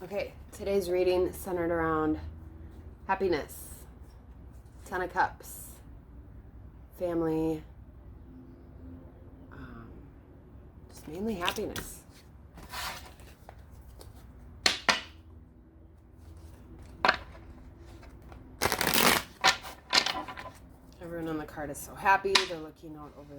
Okay, today's reading centered around happiness, 10 of Cups, family, just mainly happiness. Everyone on the card is so happy. They're looking out over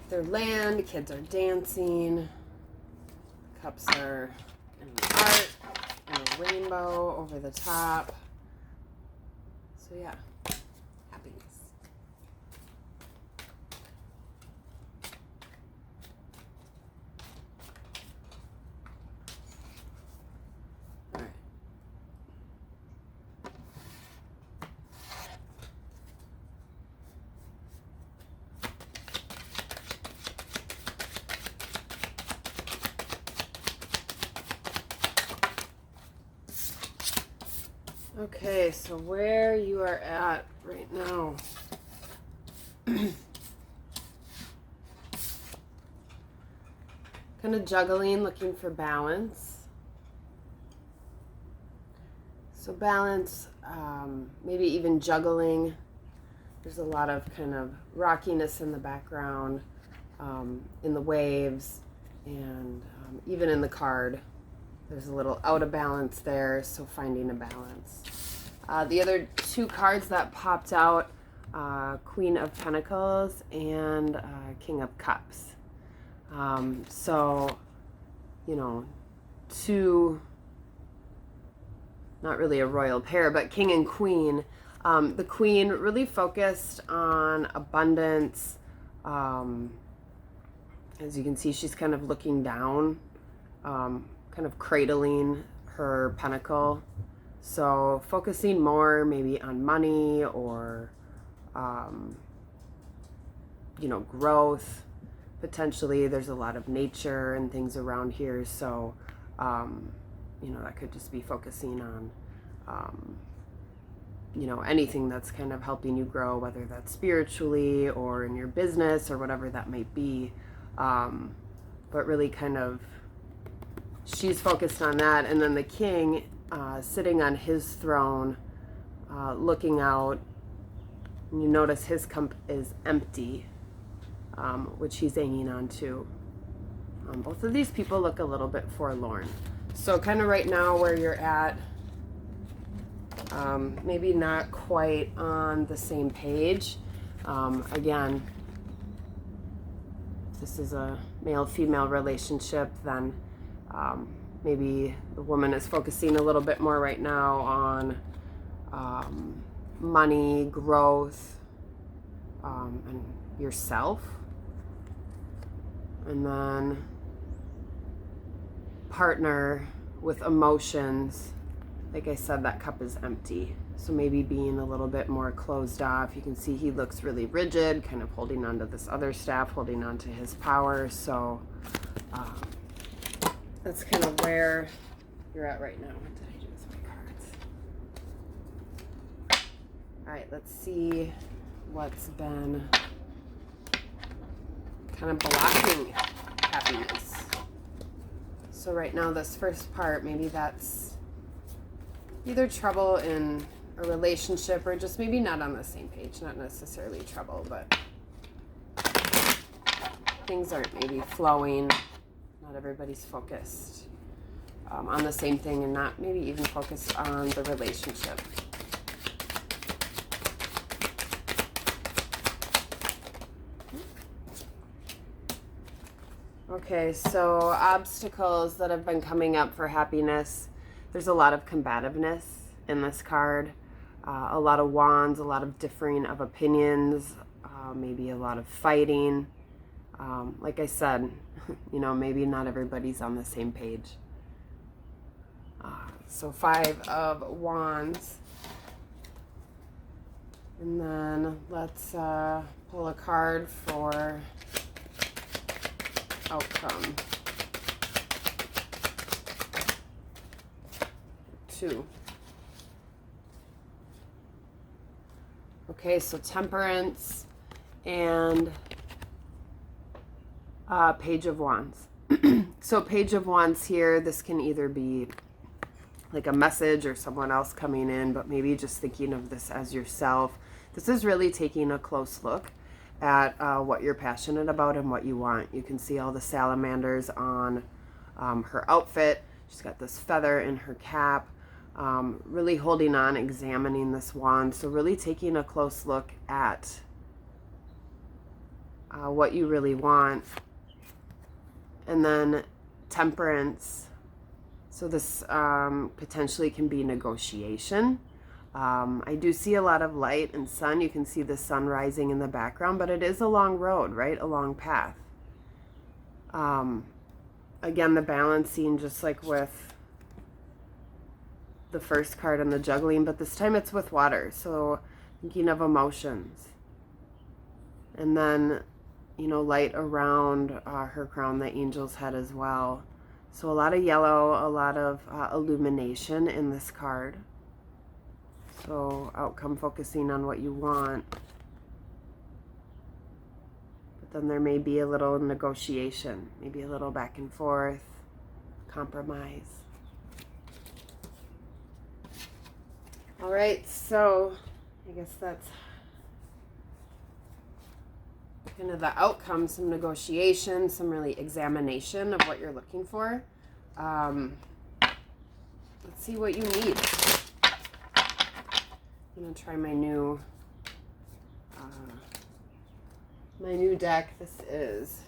their land. Kids are dancing. Cups are in art and a rainbow over the top. So yeah, happiness. All right. Okay, so where you are at right now. Kind of juggling, looking for balance. So balance, maybe even juggling. There's a lot of kind of rockiness in the background, in the waves, and even in the card. There's a little out of balance there, so finding a balance. The other two cards that popped out, Queen of Pentacles and King of Cups. So, you know, two, not really a royal pair, but King and Queen. The Queen really focused on abundance. As you can see, she's kind of looking down, kind of cradling her pentacle. So focusing more maybe on money or, you know, growth. Potentially there's a lot of nature and things around here. So, you know, that could just be focusing on, you know, anything that's kind of helping you grow, whether that's spiritually or in your business or whatever that might be. But really kind of, she's focused on that. And then the King, sitting on his throne, looking out, and you notice his cup is empty, which he's hanging on to. Both of these people look a little bit forlorn. So kind of right now where you're at, maybe not quite on the same page. Again, if this is a male-female relationship, then maybe the woman is focusing a little bit more right now on money, growth, and yourself. And then partner with emotions. Like I said, that cup is empty. So maybe being a little bit more closed off. You can see he looks really rigid, kind of holding on to this other staff, holding on to his power. So that's kind of where you're at right now. What did I do with my cards? All right, let's see what's been kind of blocking happiness. So right now, this first part, maybe that's either trouble in a relationship or just maybe not on the same page. Not necessarily trouble, but things aren't maybe flowing. Not everybody's focused on the same thing and not maybe even focused on the relationship. Okay, so obstacles that have been coming up for happiness. There's a lot of combativeness in this card. A lot of wands, a lot of differing of opinions, maybe a lot of fighting. Like I said, you know, maybe not everybody's on the same page. So 5 of Wands. And then let's pull a card for outcome. 2. Okay, so Temperance and Page of Wands. So Page of Wands here, this can either be like a message or someone else coming in, but maybe just thinking of this as yourself. This is really taking a close look at what you're passionate about and what you want. You can see all the salamanders on her outfit. She's got this feather in her cap. Really holding on, examining this wand. So really taking a close look at what you really want. And then Temperance. So this potentially can be negotiation. I do see a lot of light and sun. You can see the sun rising in the background, but it is a long road, right? A long path. Again, the balancing, just like with the first card on the juggling, but this time it's with water. So thinking of emotions. And then, you know, light around her crown, the angel's head as well. So a lot of yellow, a lot of illumination in this card. So outcome, focusing on what you want. But then there may be a little negotiation, maybe a little back and forth, compromise. All right, so I guess that's kind of the outcome, some negotiation, some really examination of what you're looking for. Let's see what you need. I'm going to try my new deck. This is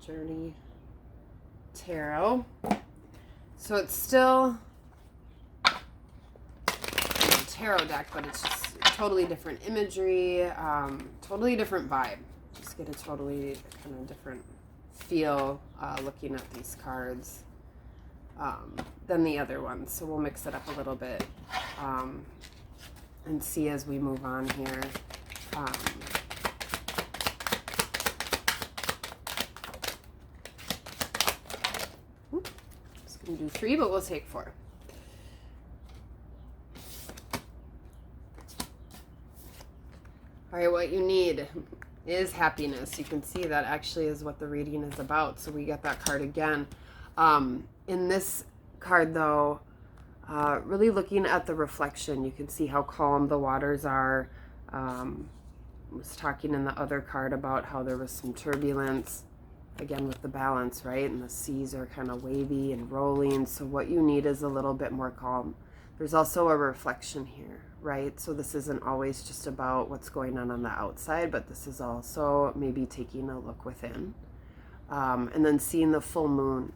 Journey Tarot. So it's still tarot deck, but it's just totally different imagery, totally different vibe. Just get a totally kind of different feel looking at these cards than the other ones. So we'll mix it up a little bit and see as we move on here. Just going to do 3, but we'll take 4. All right, what you need is happiness. You can see that actually is what the reading is about. So we get that card again. In this card, though, really looking at the reflection, you can see how calm the waters are. I was talking in the other card about how there was some turbulence, again with the balance, right? And the seas are kind of wavy and rolling. So what you need is a little bit more calm. There's also a reflection here, right? So this isn't always just about what's going on the outside, but this is also maybe taking a look within. And then seeing the full moon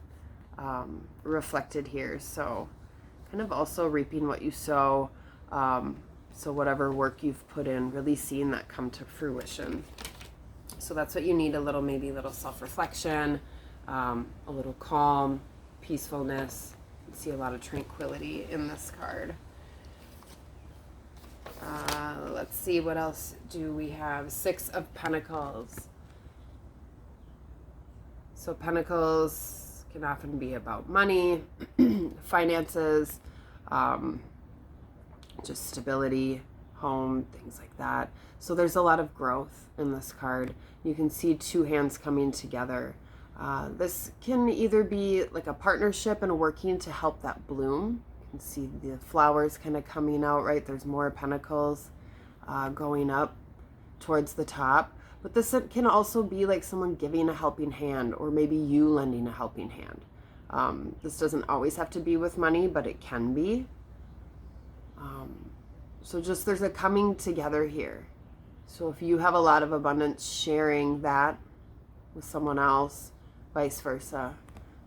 reflected here. So kind of also reaping what you sow. So whatever work you've put in, really seeing that come to fruition. So that's what you need, maybe a little self-reflection, a little calm, peacefulness. See a lot of tranquility in this card. Let's see, what else do we have? 6 of Pentacles. So Pentacles can often be about money, finances, just stability, home, things like that. So there's a lot of growth in this card. You can see 2 hands coming together. This can either be like a partnership and working to help that bloom. You can see the flowers kind of coming out, right? There's more pentacles going up towards the top. But this can also be like someone giving a helping hand, or maybe you lending a helping hand. This doesn't always have to be with money, but it can be. So just there's a coming together here. So if you have a lot of abundance, sharing that with someone else, vice versa.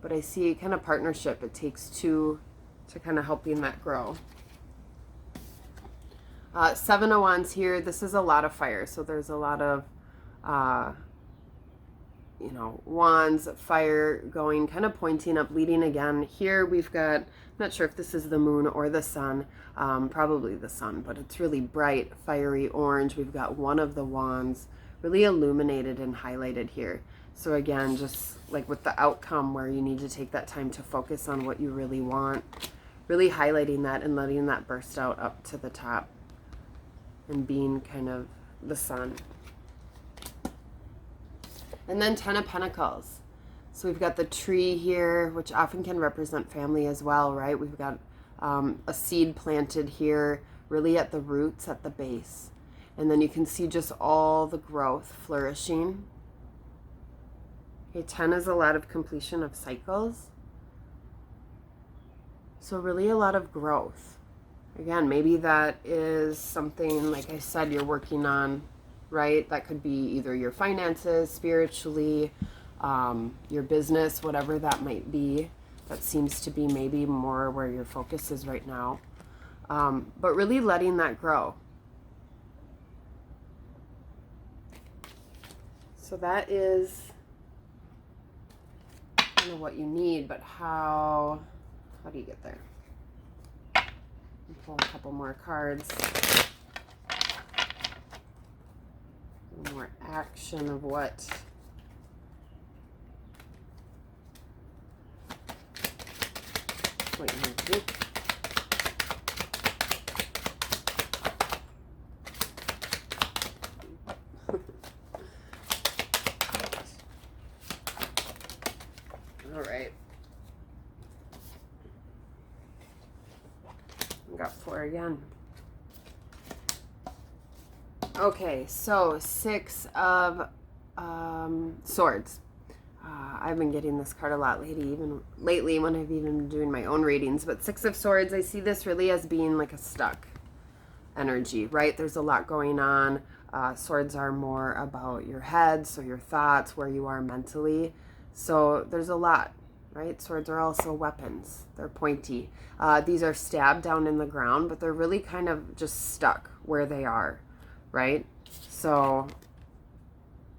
But I see kind of partnership. It takes 2 to kind of helping that grow. 7 of Wands here. This is a lot of fire. So there's a lot of, wands, fire going, kind of pointing up, leading again. Here we've got, I'm not sure if this is the moon or the sun, probably the sun, but it's really bright, fiery orange. We've got one of the wands really illuminated and highlighted here. So again, just like with the outcome where you need to take that time to focus on what you really want, really highlighting that and letting that burst out up to the top. and being kind of the sun. And then 10 of Pentacles. So we've got the tree here, which often can represent family as well, right? We've got a seed planted here, really at the roots, at the base. And then you can see just all the growth flourishing. Okay, 10 is a lot of completion of cycles. So really a lot of growth. Again, maybe that is something, like I said, you're working on, right? That could be either your finances, spiritually, your business, whatever that might be. That seems to be maybe more where your focus is right now. But really letting that grow. So that is kind of what you need, but how do you get there? Pull a couple more cards. A little more action of what you need to do. All right. Got 4 again. Okay, so 6 of Swords. I've been getting this card a lot lately when I've even been doing my own readings. But 6 of Swords, I see this really as being like a stuck energy, right? There's a lot going on. Swords are more about your head, so your thoughts, where you are mentally. So there's a lot, right? Swords are also weapons. They're pointy. These are stabbed down in the ground, but they're really kind of just stuck where they are, right? So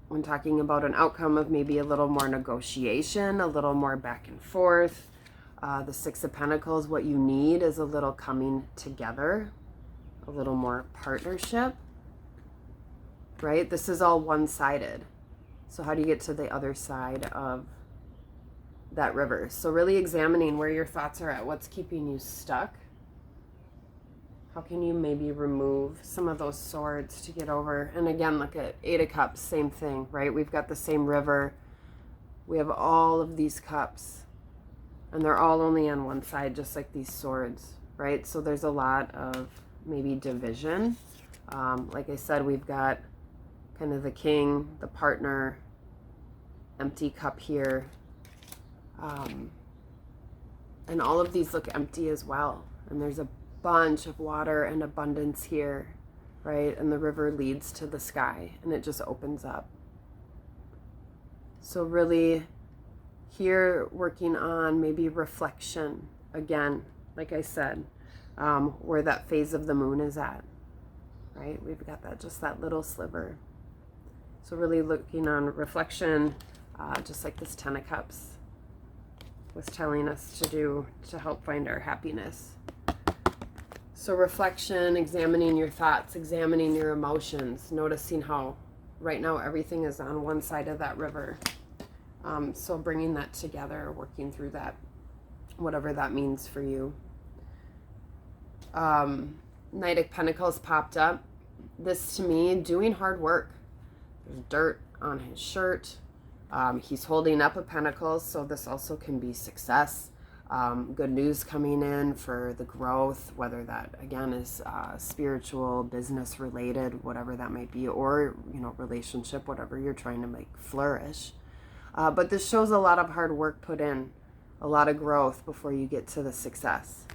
when talking about an outcome of maybe a little more negotiation, a little more back and forth, the 6 of Pentacles, what you need is a little coming together, a little more partnership, right? This is all one-sided. So how do you get to the other side of that river? So really examining where your thoughts are at, what's keeping you stuck. How can you maybe remove some of those swords to get over? And again, look at 8 of Cups, same thing, right? We've got the same river. We have all of these cups, and they're all only on one side, just like these swords, right? So there's a lot of maybe division. Like I said, we've got kind of the king, the partner, empty cup here. And all of these look empty as well. And there's a bunch of water and abundance here, right? And the river leads to the sky and it just opens up. So really here working on maybe reflection again, like I said, where that phase of the moon is at, right? We've got that, just that little sliver. So really looking on reflection, just like this 10 of Cups was telling us to do to help find our happiness. So reflection, examining your thoughts, examining your emotions, noticing how right now everything is on one side of that river. So bringing that together, working through that, whatever that means for you. Knight of Pentacles popped up. This to me, doing hard work. There's dirt on his shirt. He's holding up a Pentacles, so this also can be success. Good news coming in for the growth, whether that again is spiritual, business related, whatever that might be, or relationship, whatever you're trying to make flourish. But this shows a lot of hard work put in, a lot of growth before you get to the success.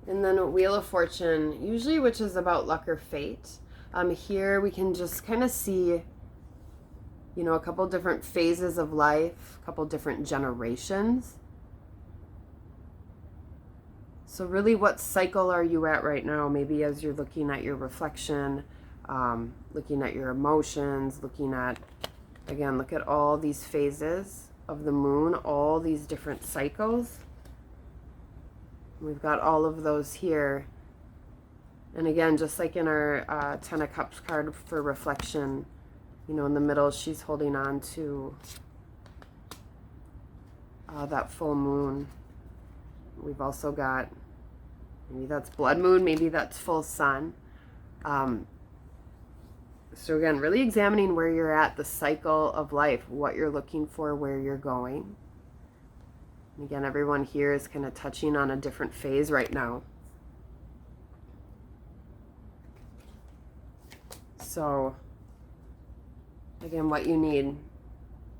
And then a Wheel of Fortune, usually which is about luck or fate. Here we can just kind of see, a couple different phases of life, a couple different generations. So really, what cycle are you at right now? Maybe as you're looking at your reflection, looking at your emotions, looking at, again, look at all these phases of the moon, all these different cycles. We've got all of those here. And again, just like in our 10 of Cups card for reflection, in the middle, she's holding on to that full moon. We've also got, maybe that's blood moon, maybe that's full sun. So again, really examining where you're at, the cycle of life, what you're looking for, where you're going. And again, everyone here is kind of touching on a different phase right now. So again, what you need,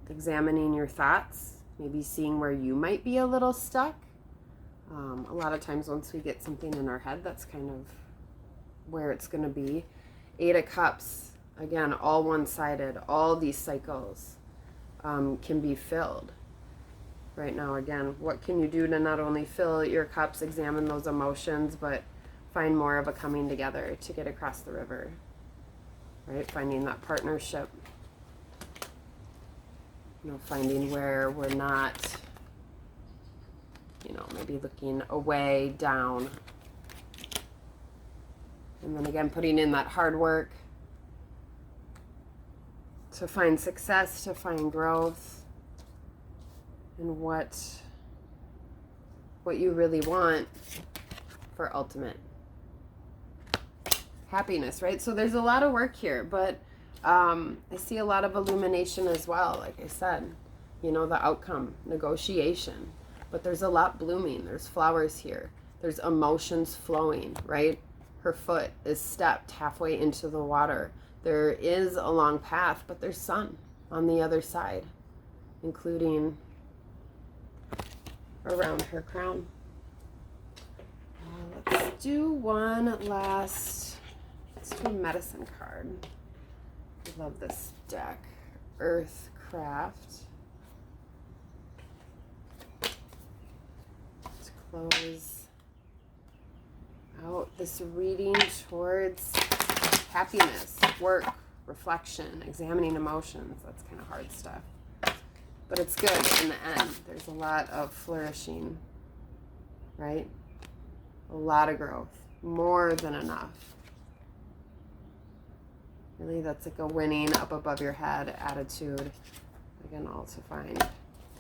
examining your thoughts, maybe seeing where you might be a little stuck. A lot of times once we get something in our head, that's kind of where it's going to be. 8 of Cups, again, all one-sided. All these cycles can be filled. Right now, again, what can you do to not only fill your cups, examine those emotions, but find more of a coming together to get across the river, right? Finding that partnership, finding where we're not, maybe looking away, down. And then again, putting in that hard work to find success, to find growth, and what you really want for ultimate happiness, right? So there's a lot of work here, but I see a lot of illumination as well. Like I said, the outcome, negotiation, but there's a lot blooming. There's flowers here. There's emotions flowing, right? Her foot is stepped halfway into the water. There is a long path, but there's sun on the other side, including around her crown. Let's do one last, let's do a medicine card. I love this deck, Earthcraft. Let's close out this reading towards happiness, work, reflection, examining emotions. That's kind of hard stuff. But it's good in the end. There's a lot of flourishing, right? A lot of growth, more than enough. Really, that's like a winning, up above your head attitude. Again, all to find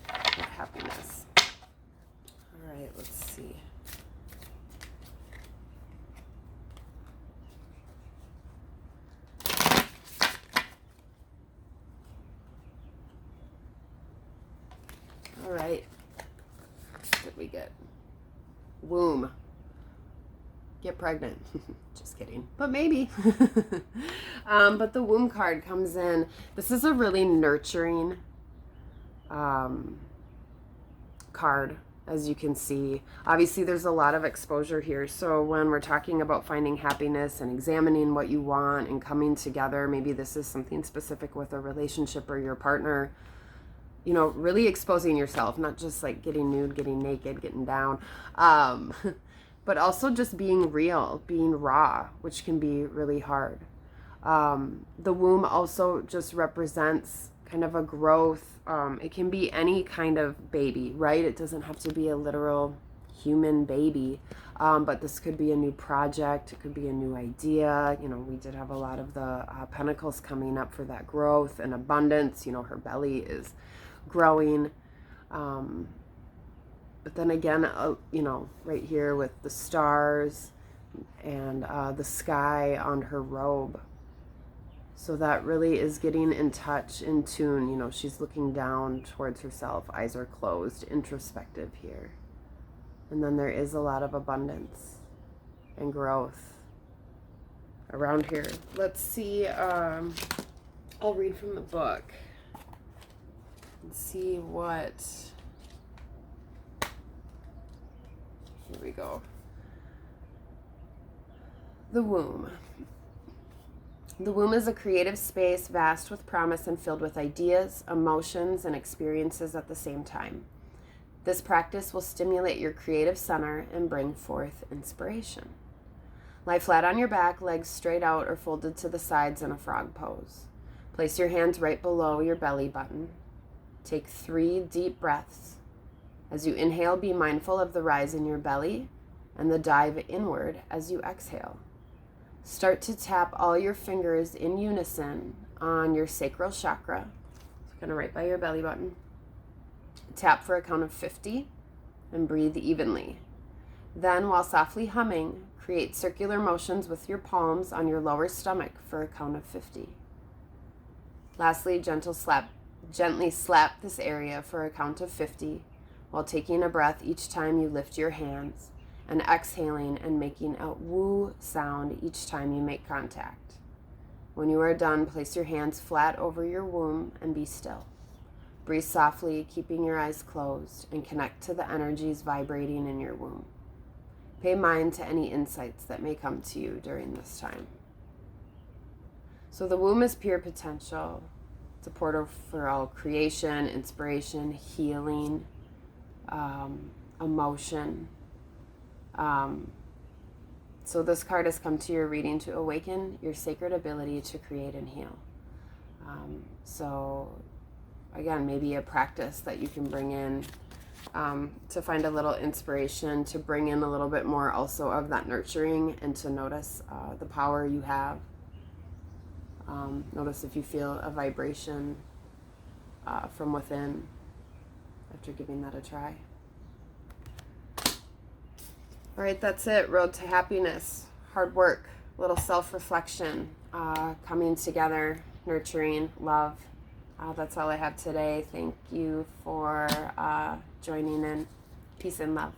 happiness. All right, let's see. All right. What did we get? Womb. Get pregnant. Just kidding. But maybe. But the womb card comes in. This is a really nurturing card, as you can see. Obviously, there's a lot of exposure here. So when we're talking about finding happiness and examining what you want and coming together, maybe this is something specific with a relationship or your partner, really exposing yourself, not just like getting nude, getting naked, getting down, but also just being real, being raw, which can be really hard. The womb also just represents kind of a growth. It can be any kind of baby, right? It doesn't have to be a literal human baby, but this could be a new project. It could be a new idea. We did have a lot of the pentacles coming up for that growth and abundance. Her belly is growing. But then again, right here with the stars and the sky on her robe. So that really is getting in touch, in tune. She's looking down towards herself. Eyes are closed, introspective here. And then there is a lot of abundance and growth around here. Let's see. I'll read from the book and see what... Here we go. The womb. The womb is a creative space, vast with promise and filled with ideas, emotions, and experiences at the same time. This practice will stimulate your creative center and bring forth inspiration. Lie flat on your back, legs straight out or folded to the sides in a frog pose. Place your hands right below your belly button. Take 3 deep breaths. As you inhale, be mindful of the rise in your belly and the dive inward as you exhale. Start to tap all your fingers in unison on your sacral chakra. It's kind of right by your belly button. Tap for a count of 50 and breathe evenly. Then, while softly humming, create circular motions with your palms on your lower stomach for a count of 50. Lastly, gently slap this area for a count of 50 while taking a breath each time you lift your hands and exhaling and making a woo sound each time you make contact. When you are done, place your hands flat over your womb and be still. Breathe softly, keeping your eyes closed, and connect to the energies vibrating in your womb. Pay mind to any insights that may come to you during this time. So the womb is pure potential. It's a portal for all creation, inspiration, healing, emotion. So this card has come to your reading to awaken your sacred ability to create and heal. So again, maybe a practice that you can bring in to find a little inspiration, to bring in a little bit more also of that nurturing, and to notice the power you have. Notice if you feel a vibration from within after giving that a try. All right, that's it. Road to happiness, hard work, a little self-reflection, coming together, nurturing, love. That's all I have today. Thank you for joining in. Peace and love.